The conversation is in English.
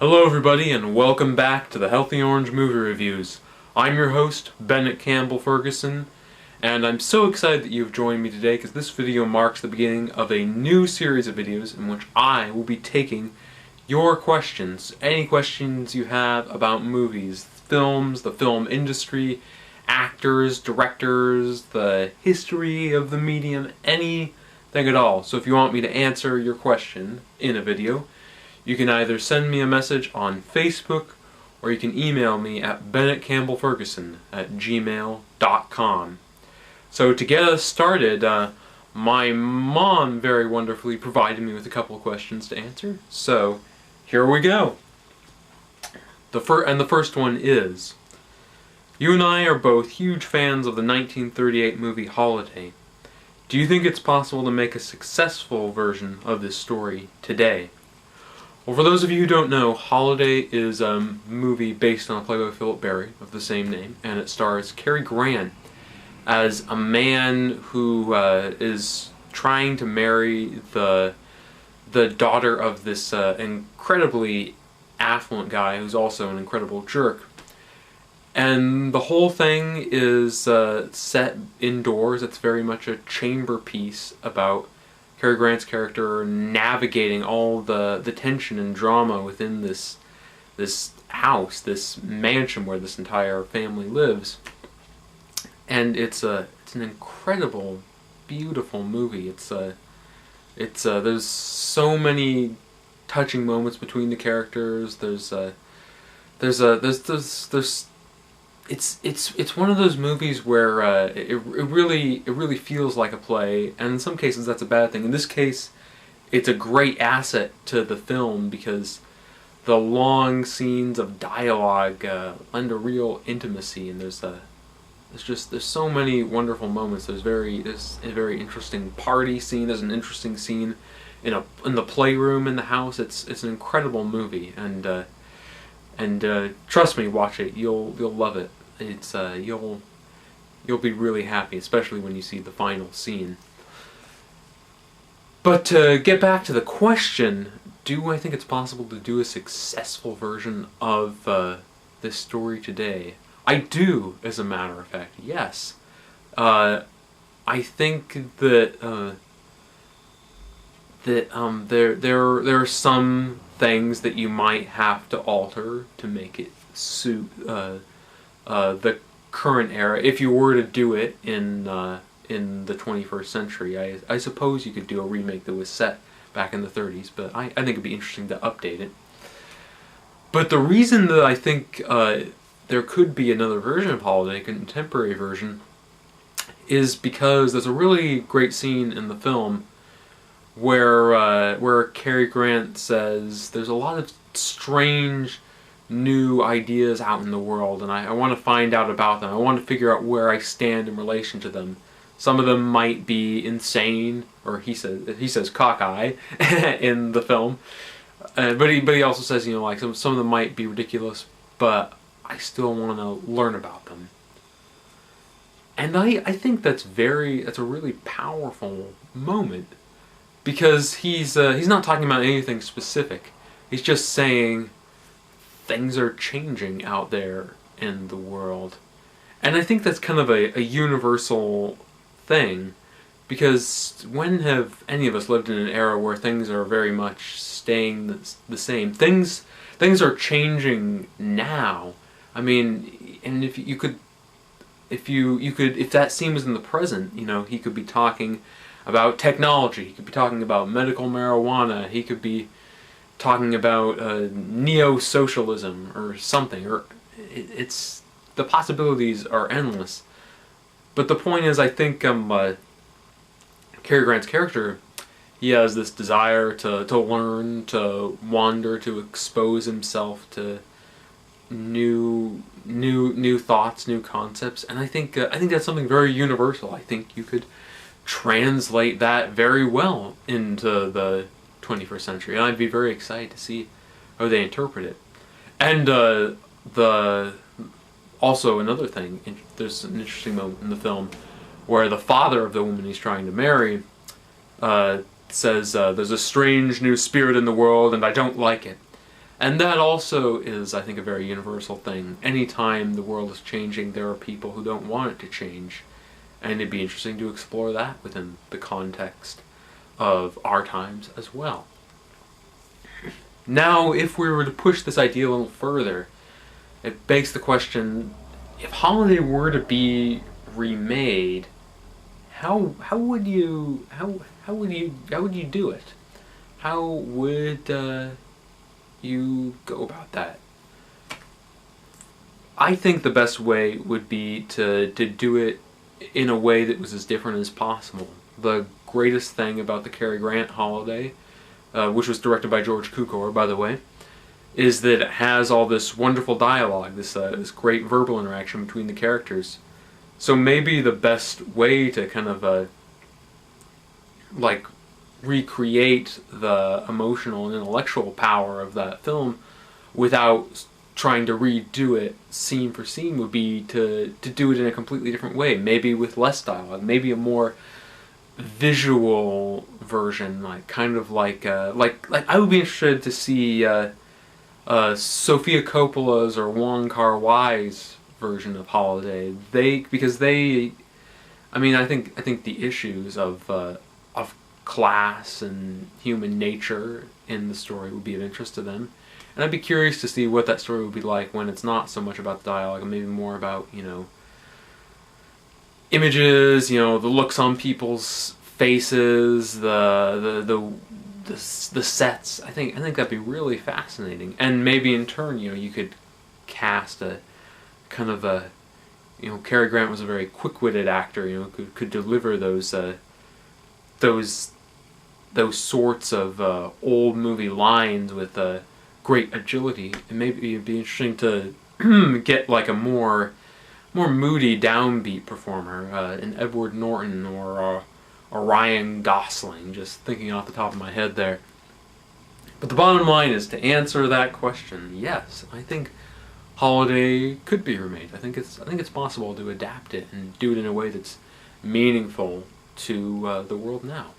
Hello everybody and welcome back to the Healthy Orange Movie Reviews. I'm your host, Bennett Campbell Ferguson, and I'm so excited that you've joined me today because this video marks the beginning of a new series of videos in which I will be taking your questions, any questions you have about movies, films, the film industry, actors, directors, the history of the medium, anything at all. So if you want me to answer your question in a video, you can either send me a message on Facebook or you can email me at bennettcampbellferguson@gmail.com. So to get us started, my mom very wonderfully provided me with a couple of questions to answer. So here we go. The first one is, you and I are both huge fans of the 1938 movie Holiday. Do you think it's possible to make a successful version of this story today? Well, for those of you who don't know, Holiday is a movie based on a play by Philip Barry of the same name, and it stars Cary Grant as a man who is trying to marry the daughter of this incredibly affluent guy who's also an incredible jerk. And the whole thing is set indoors. It's very much a chamber piece about Cary Grant's character navigating all the tension and drama within this house, this mansion where this entire family lives. And it's an incredible, beautiful movie. There's so many touching moments between the characters. It's one of those movies where it really feels like a play, and in some cases that's a bad thing. In this case, it's a great asset to the film because the long scenes of dialogue lend a real intimacy, and there's so many wonderful moments. There's a very interesting party scene. There's an interesting scene in the playroom in the house. It's an incredible movie, and trust me, watch it. You'll love it. It's you'll be really happy, especially when you see the final scene. But to get back to the question, do I think it's possible to do a successful version of this story today? I do, as a matter of fact, yes. I think that there are some things that you might have to alter to make it suit the current era. If you were to do it in the 21st century, I suppose you could do a remake that was set back in the 30s, but I think it'd be interesting to update it. But the reason that I think there could be another version of Holiday, a contemporary version, is because there's a really great scene in the film where Cary Grant says there's a lot of strange new ideas out in the world, and I want to find out about them. I want to figure out where I stand in relation to them. Some of them might be insane, or he says cockeye in the film, but he also says, you know, like some of them might be ridiculous, but I still want to learn about them. And I think that's a really powerful moment, because he's not talking about anything specific. He's just saying things are changing out there in the world. And I think that's kind of a universal thing, because when have any of us lived in an era where things are very much staying the same? Things are changing now. I mean, and if that scene was in the present, you know, he could be talking about technology, he could be talking about medical marijuana, he could be talking about neo-socialism or something, or it's the possibilities are endless. But the point is, I think Cary Grant's character, he has this desire to learn, to wander, to expose himself to new thoughts, new concepts, and I think that's something very universal. I think you could translate that very well into the 21st century, and I'd be very excited to see how they interpret it. And also another thing, there's an interesting moment in the film where the father of the woman he's trying to marry says, there's a strange new spirit in the world and I don't like it. And that also is, I think, a very universal thing. Anytime the world is changing, there are people who don't want it to change. And it'd be interesting to explore that within the context of our times as well. Now, if we were to push this idea a little further, it begs the question, if Holiday were to be remade, how would you do it? How would you go about that? I think the best way would be to do it in a way that was as different as possible. The greatest thing about the Cary Grant Holiday, which was directed by George Cukor, by the way, is that it has all this wonderful dialogue, this great verbal interaction between the characters. So maybe the best way to kind of like recreate the emotional and intellectual power of that film without trying to redo it scene for scene would be to do it in a completely different way, maybe with less dialogue, maybe a more visual version, like kind of like I would be interested to see Sofia Coppola's or Wong Kar-wai's version of Holiday. I think the issues of class and human nature in the story would be of interest to them. And I'd be curious to see what that story would be like when it's not so much about the dialogue and maybe more about, images, the looks on people's faces, the sets. I think that'd be really fascinating. And maybe in turn, you could cast a kind of a, Cary Grant was a very quick-witted actor, could deliver those sorts of old movie lines with great agility. And maybe it'd be interesting to get like a more moody, downbeat performer, an Edward Norton or a Ryan Gosling, just thinking off the top of my head there. But the bottom line is, to answer that question, yes, I think Holiday could be remade. I think it's possible to adapt it and do it in a way that's meaningful to the world now.